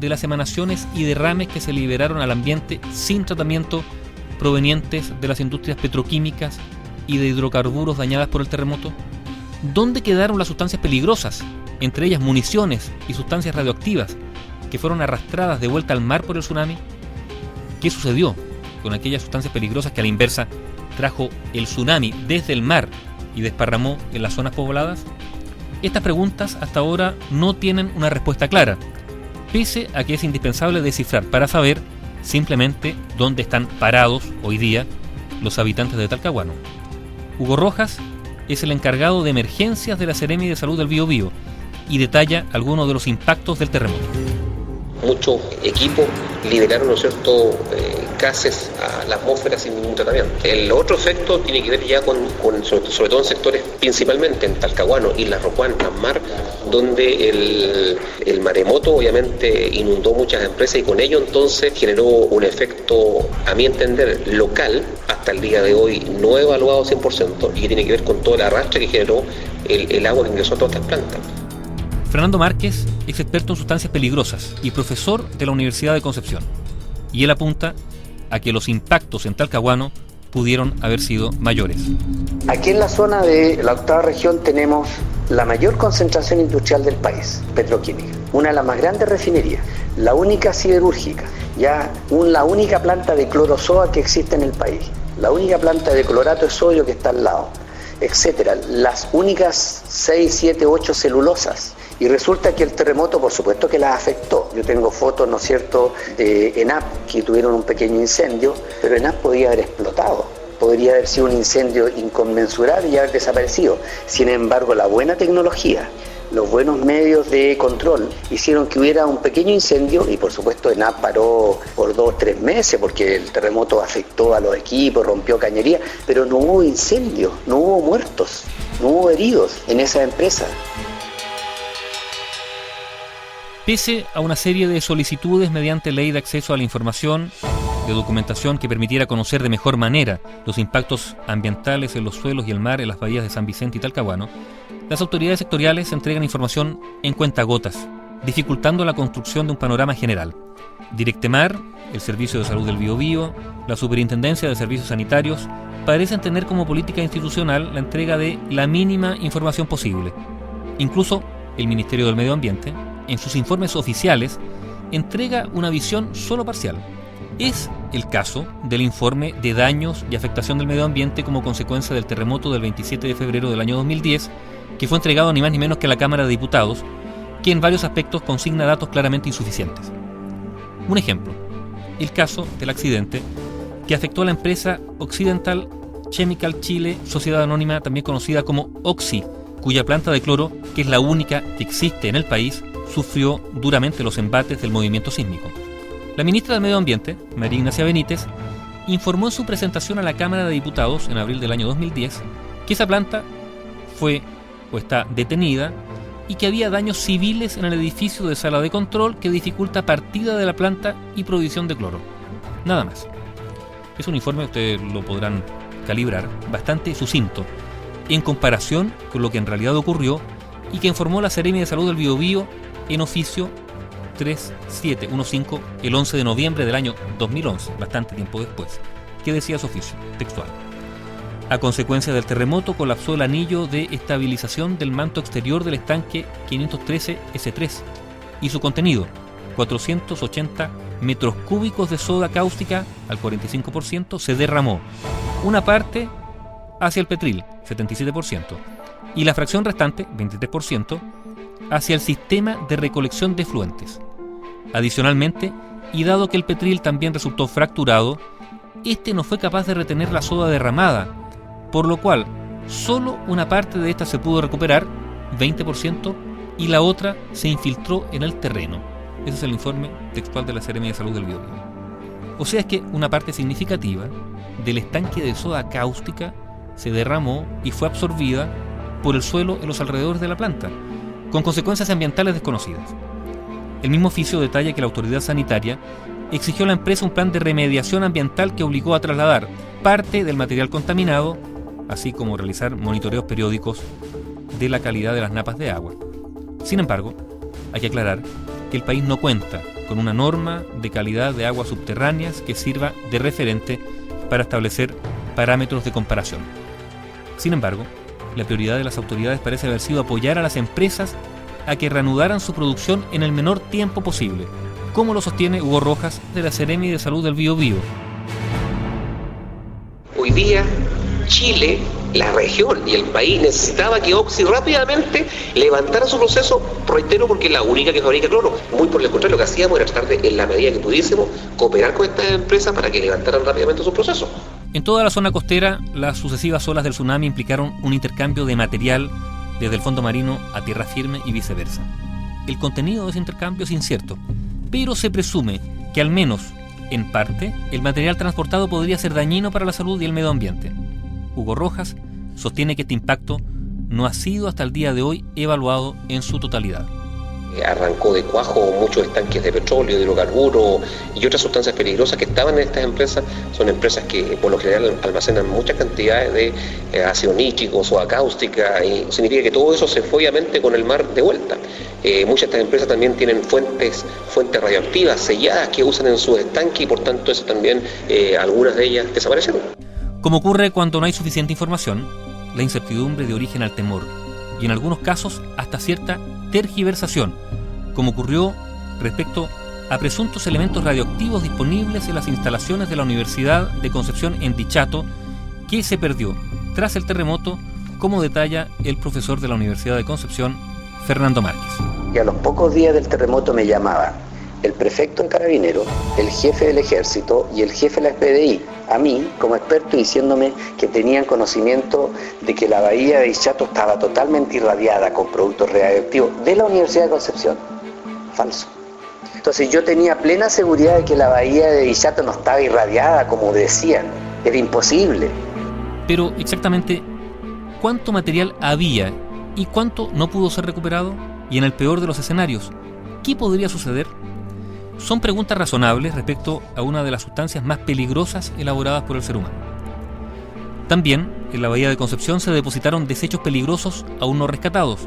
de las emanaciones y derrames que se liberaron al ambiente sin tratamiento provenientes de las industrias petroquímicas y de hidrocarburos dañadas por el terremoto? ¿Dónde quedaron las sustancias peligrosas, entre ellas municiones y sustancias radioactivas, que fueron arrastradas de vuelta al mar por el tsunami? ¿Qué sucedió con aquellas sustancias peligrosas que a la inversa trajo el tsunami desde el mar y desparramó en las zonas pobladas? Estas preguntas hasta ahora no tienen una respuesta clara, pese a que es indispensable descifrar para saber simplemente dónde están parados hoy día los habitantes de Talcahuano. Hugo Rojas es el encargado de emergencias de la Seremi de Salud del Biobío y detalla algunos de los impactos del terremoto. Muchos equipos liberaron, ¿no es cierto?, gases a la atmósfera sin ningún tratamiento. El otro efecto tiene que ver ya con sobre todo en sectores, principalmente en Talcahuano, Islas Rocuán, Mar, donde el maremoto obviamente inundó muchas empresas y con ello entonces generó un efecto, a mi entender, local, hasta el día de hoy no evaluado 100%, y que tiene que ver con todo el arrastre que generó el agua que ingresó a todas estas plantas. Fernando Márquez es experto en sustancias peligrosas y profesor de la Universidad de Concepción. Y él apunta a que los impactos en Talcahuano pudieron haber sido mayores. Aquí en la zona de la octava región tenemos la mayor concentración industrial del país, petroquímica. Una de las más grandes refinerías, la única siderúrgica, la única planta de clorozoa que existe en el país, la única planta de clorato de sodio que está al lado, etcétera. Las únicas 6, 7, 8 celulosas. Y resulta que el terremoto, por supuesto que las afectó. Yo tengo fotos, ¿no es cierto?, de ENAP que tuvieron un pequeño incendio, pero ENAP podía haber explotado. Podría haber sido un incendio inconmensurable y haber desaparecido. Sin embargo, la buena tecnología, los buenos medios de control hicieron que hubiera un pequeño incendio y por supuesto ENAP paró por 2 o 3 meses porque el terremoto afectó a los equipos, rompió cañería, pero no hubo incendio, no hubo muertos, no hubo heridos en esa empresa. Pese a una serie de solicitudes mediante ley de acceso a la información, de documentación que permitiera conocer de mejor manera los impactos ambientales en los suelos y el mar en las bahías de San Vicente y Talcahuano, las autoridades sectoriales entregan información en cuentagotas, dificultando la construcción de un panorama general. Directemar, el Servicio de Salud del Biobío, la Superintendencia de Servicios Sanitarios parecen tener como política institucional la entrega de la mínima información posible. Incluso el Ministerio del Medio Ambiente, en sus informes oficiales, entrega una visión solo parcial. Es el caso del informe de daños y afectación del medio ambiente como consecuencia del terremoto del 27 de febrero del año 2010, que fue entregado ni más ni menos que a la Cámara de Diputados, que en varios aspectos consigna datos claramente insuficientes. Un ejemplo, el caso del accidente que afectó a la empresa Occidental Chemical Chile, sociedad anónima también conocida como Oxy, cuya planta de cloro, que es la única que existe en el país, sufrió duramente los embates del movimiento sísmico. La ministra del Medio Ambiente, María Ignacia Benítez, informó en su presentación a la Cámara de Diputados en abril del año 2010 que esa planta fue o está detenida y que había daños civiles en el edificio de sala de control que dificulta partida de la planta y provisión de cloro. Nada más. Es un informe, ustedes lo podrán calibrar, bastante sucinto en comparación con lo que en realidad ocurrió y que informó la Seremi de Salud del Biobío en oficio 3715 el 11 de noviembre del año 2011, bastante tiempo después. ¿Qué decía su oficio? Textual. A consecuencia del terremoto colapsó el anillo de estabilización del manto exterior del estanque 513 S3 y su contenido, 480 metros cúbicos de soda cáustica al 45%, se derramó. Una parte hacia el Petril, 77%, y la fracción restante, 23%, hacia el sistema de recolección de efluentes. Adicionalmente, y dado que el Petril también resultó fracturado, este no fue capaz de retener la soda derramada, por lo cual solo una parte de esta se pudo recuperar, 20%, y la otra se infiltró en el terreno. Ese es el informe textual de la Seremi de Salud del Biobío. O sea, es que una parte significativa del estanque de soda cáustica se derramó y fue absorbida por el suelo en los alrededores de la planta, con consecuencias ambientales desconocidas. El mismo oficio detalla que la autoridad sanitaria exigió a la empresa un plan de remediación ambiental que obligó a trasladar parte del material contaminado, así como realizar monitoreos periódicos de la calidad de las napas de agua. Sin embargo, hay que aclarar que el país no cuenta con con una norma de calidad de aguas subterráneas que sirva de referente para establecer parámetros de comparación. Sin embargo, la prioridad de las autoridades parece haber sido apoyar a las empresas a que reanudaran su producción en el menor tiempo posible, como lo sostiene Hugo Rojas de la Seremi de Salud del Biobío. Hoy día Chile, la región y el país necesitaba que Oxy rápidamente levantara su proceso, reitero, porque es la única que fabrica cloro. Muy por el contrario, lo que hacíamos era tratar de, en la medida que pudiésemos, cooperar con estas empresas para que levantaran rápidamente su proceso. En toda la zona costera, las sucesivas olas del tsunami implicaron un intercambio de material desde el fondo marino a tierra firme y viceversa. El contenido de ese intercambio es incierto, pero se presume que al menos, en parte, el material transportado podría ser dañino para la salud y el medio ambiente. Hugo Rojas sostiene que este impacto no ha sido hasta el día de hoy evaluado en su totalidad. Arrancó de cuajo muchos estanques de petróleo, de hidrocarburos y otras sustancias peligrosas que estaban en estas empresas. Son empresas que por lo general almacenan muchas cantidades de ácido nítrico, soda cáustica, y significa que todo eso se fue obviamente con el mar de vuelta. Muchas de estas empresas también tienen fuentes radioactivas selladas que usan en sus estanques y por tanto eso también algunas de ellas desaparecieron. Como ocurre cuando no hay suficiente información, la incertidumbre de origen al temor y en algunos casos hasta cierta tergiversación, como ocurrió respecto a presuntos elementos radioactivos disponibles en las instalaciones de la Universidad de Concepción en Dichato, que se perdió tras el terremoto, como detalla el profesor de la Universidad de Concepción, Fernando Márquez. Y a los pocos días del terremoto me llamaban el prefecto de Carabineros, el jefe del Ejército y el jefe de la PDI, a mí como experto, diciéndome que tenían conocimiento de que la bahía de Dichato estaba totalmente irradiada con productos radioactivos de la Universidad de Concepción. Falso. Entonces yo tenía plena seguridad de que la bahía de Dichato no estaba irradiada como decían. Era imposible. Pero exactamente, ¿cuánto material había y cuánto no pudo ser recuperado? Y en el peor de los escenarios, ¿qué podría suceder? Son preguntas razonables respecto a una de las sustancias más peligrosas elaboradas por el ser humano. También, en la bahía de Concepción se depositaron desechos peligrosos aún no rescatados.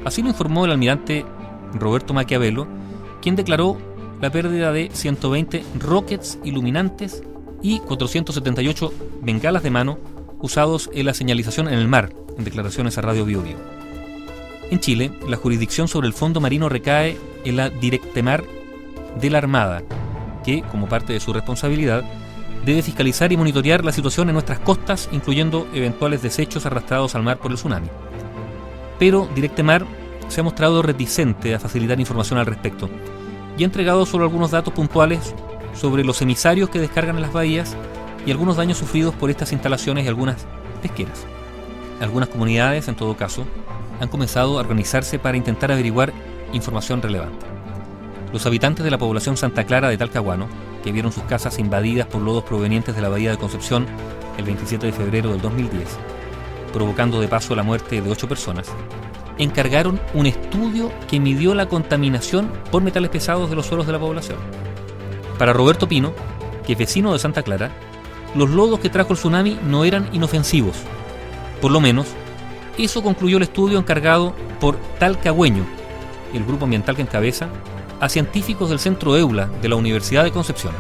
Así lo informó el almirante Roberto Maquiavelo, quien declaró la pérdida de 120 rockets iluminantes y 478 bengalas de mano usados en la señalización en el mar, en declaraciones a Radio Biobío. En Chile, la jurisdicción sobre el fondo marino recae en la Directemar de la Armada, que, como parte de su responsabilidad, debe fiscalizar y monitorear la situación en nuestras costas, incluyendo eventuales desechos arrastrados al mar por el tsunami. Pero Directemar se ha mostrado reticente a facilitar información al respecto y ha entregado solo algunos datos puntuales sobre los emisarios que descargan en las bahías y algunos daños sufridos por estas instalaciones y algunas pesqueras. Algunas comunidades, en todo caso, han comenzado a organizarse para intentar averiguar información relevante. Los habitantes de la población Santa Clara de Talcahuano, que vieron sus casas invadidas por lodos provenientes de la bahía de Concepción el 27 de febrero del 2010, provocando de paso la muerte de 8 personas, encargaron un estudio que midió la contaminación por metales pesados de los suelos de la población. Para Roberto Pino, que es vecino de Santa Clara, los lodos que trajo el tsunami no eran inofensivos. Por lo menos, eso concluyó el estudio encargado por Talcahueño, el grupo ambiental que encabeza, a científicos del Centro EULA de la Universidad de Concepción.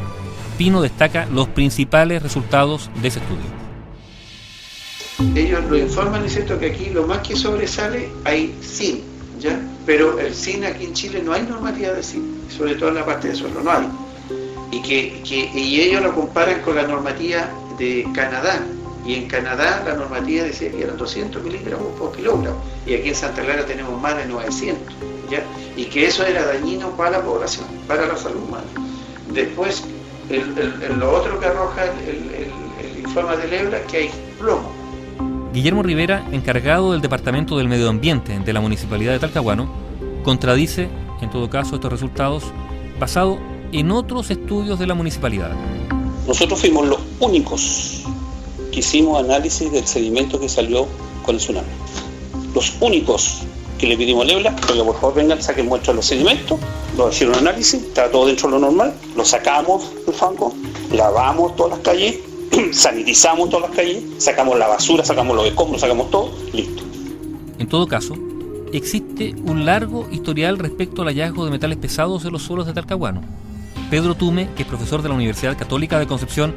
Pino destaca los principales resultados de ese estudio. Ellos lo informan, es cierto que aquí lo más que sobresale hay zinc, ¿ya? Pero el zinc aquí en Chile no hay normativa de zinc, sobre todo en la parte de suelo, no hay. Y ellos lo comparan con la normativa de Canadá, y en Canadá la normativa decía que eran 200 miligramos por kilogramo, y aquí en Santa Clara tenemos más de 900, ¿ya? Y que eso era dañino para la población, para la salud humana. Después, lo otro que arroja el informe del EULA, que hay plomo. Guillermo Rivera, encargado del Departamento del Medio Ambiente de la Municipalidad de Talcahuano, contradice, en todo caso, estos resultados basado en otros estudios de la municipalidad. Nosotros fuimos los únicos que hicimos análisis del sedimento que salió con el tsunami. Los únicos que le pedimos al EULA, oiga, por favor vengan, saquen muestras de los sedimentos, lo hicieron un análisis, estaba todo dentro de lo normal, lo sacamos del fango, lavamos todas las calles, sanitizamos todas las calles, sacamos la basura, sacamos los escombros, sacamos todo, listo. En todo caso, existe un largo historial respecto al hallazgo de metales pesados en los suelos de Talcahuano. Pedro Tume, que es profesor de la Universidad Católica de Concepción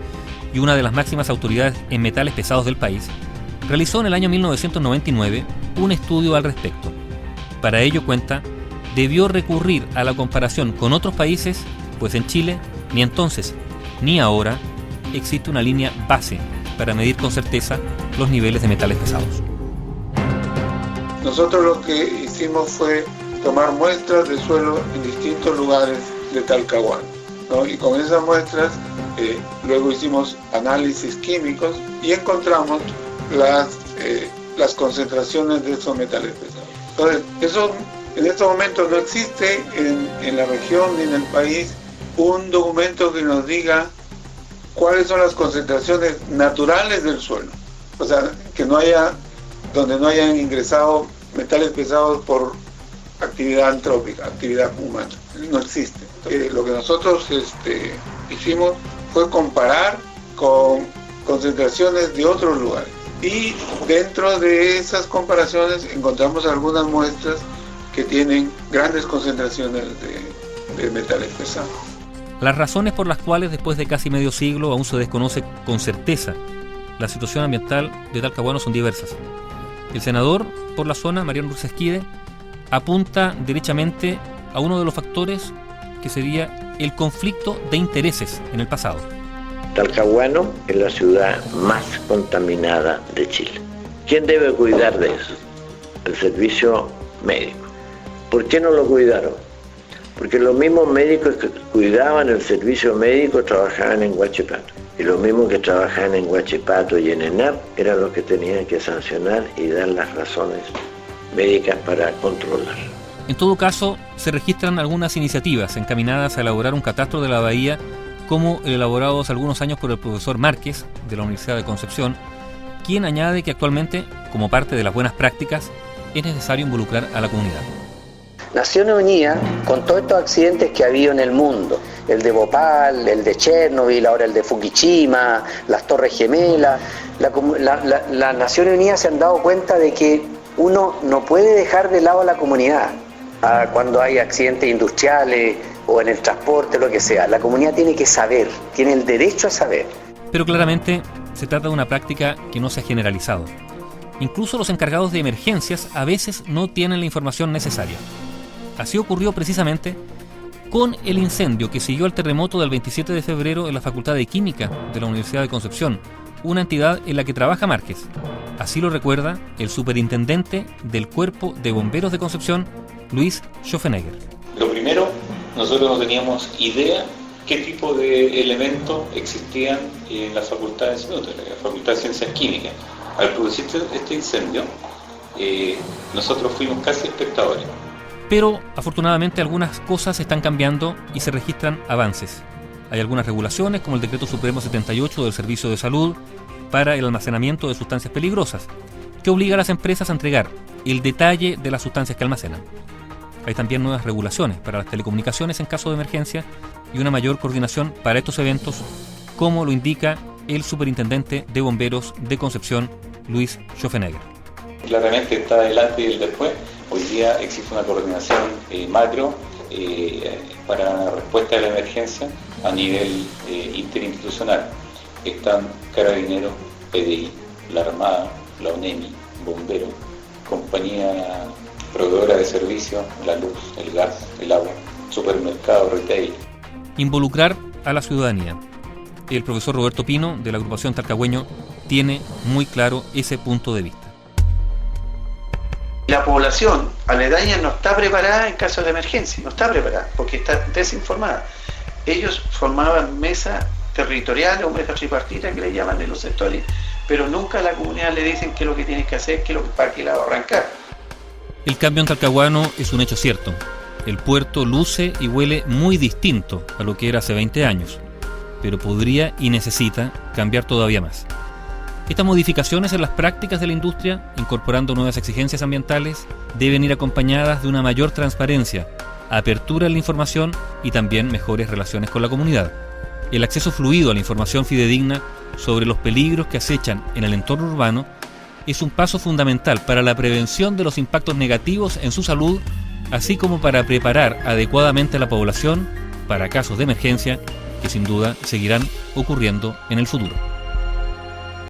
y una de las máximas autoridades en metales pesados del país, realizó en el año 1999 un estudio al respecto. Para ello, cuenta, debió recurrir a la comparación con otros países, pues en Chile, ni entonces ni ahora, existe una línea base para medir con certeza los niveles de metales pesados. Nosotros lo que hicimos fue tomar muestras de suelo en distintos lugares de Talcahuano, ¿no? Y con esas muestras luego hicimos análisis químicos y encontramos las concentraciones de esos metales pesados. Entonces, eso en estos momentos no existe en la región ni en el país un documento que nos diga cuáles son las concentraciones naturales del suelo. O sea, donde no hayan ingresado metales pesados por actividad antrópica, actividad humana. No existe. Lo que nosotros hicimos fue comparar con concentraciones de otros lugares. Y dentro de esas comparaciones encontramos algunas muestras que tienen grandes concentraciones de metales pesados. Las razones por las cuales después de casi medio siglo aún se desconoce con certeza la situación ambiental de Talcahuano son diversas. El senador por la zona, Mariano Urtizquide, apunta derechamente a uno de los factores que sería el conflicto de intereses en el pasado. Talcahuano es la ciudad más contaminada de Chile. ¿Quién debe cuidar de eso? El servicio médico. ¿Por qué no lo cuidaron? Porque los mismos médicos que cuidaban el servicio médico trabajaban en Huachipato. Y los mismos que trabajaban en Huachipato y en ENAP eran los que tenían que sancionar y dar las razones médicas para controlar. En todo caso, se registran algunas iniciativas encaminadas a elaborar un catastro de la bahía, como el elaborado hace algunos años por el profesor Márquez, de la Universidad de Concepción, quien añade que actualmente, como parte de las buenas prácticas, es necesario involucrar a la comunidad. Naciones Unidas, con todos estos accidentes que ha habido en el mundo, el de Bhopal, el de Chernobyl, ahora el de Fukushima, las Torres Gemelas, las Naciones Unidas se han dado cuenta de que uno no puede dejar de lado a la comunidad cuando hay accidentes industriales o en el transporte, lo que sea. La comunidad tiene que saber, tiene el derecho a saber. Pero claramente se trata de una práctica que no se ha generalizado. Incluso los encargados de emergencias a veces no tienen la información necesaria. Así ocurrió precisamente con el incendio que siguió al terremoto del 27 de febrero en la Facultad de Química de la Universidad de Concepción, una entidad en la que trabaja Márquez. Así lo recuerda el superintendente del Cuerpo de Bomberos de Concepción, Luis Schofenegger. Lo primero, nosotros no teníamos idea qué tipo de elementos existían en la Facultad de Ciencias Químicas. Al producirse este incendio, nosotros fuimos casi espectadores. Pero afortunadamente algunas cosas están cambiando y se registran avances. Hay algunas regulaciones, como el Decreto Supremo 78 del Servicio de Salud para el almacenamiento de sustancias peligrosas, que obliga a las empresas a entregar el detalle de las sustancias que almacenan. Hay también nuevas regulaciones para las telecomunicaciones en caso de emergencia y una mayor coordinación para estos eventos, como lo indica el superintendente de bomberos de Concepción, Luis Schofenegger. Claramente está delante y el después. Hoy día existe una coordinación macro para respuesta a la emergencia a nivel interinstitucional. Están Carabineros, PDI, la Armada, la ONEMI, Bomberos, compañía proveedora de servicios, la luz, el gas, el agua, supermercado, retail. Involucrar a la ciudadanía. El profesor Roberto Pino, de la agrupación Talcahueño, tiene muy claro ese punto de vista. La población aledaña no está preparada en caso de emergencia, no está preparada porque está desinformada. Ellos formaban mesas territoriales o mesas tripartitas que le llaman en los sectores, pero nunca a la comunidad le dicen qué es lo que tienes que hacer, para qué lado arrancar. El cambio en Talcahuano es un hecho cierto. El puerto luce y huele muy distinto a lo que era hace 20 años, pero podría y necesita cambiar todavía más. Estas modificaciones en las prácticas de la industria, incorporando nuevas exigencias ambientales, deben ir acompañadas de una mayor transparencia, apertura en la información y también mejores relaciones con la comunidad. El acceso fluido a la información fidedigna sobre los peligros que acechan en el entorno urbano es un paso fundamental para la prevención de los impactos negativos en su salud, así como para preparar adecuadamente a la población para casos de emergencia que sin duda seguirán ocurriendo en el futuro.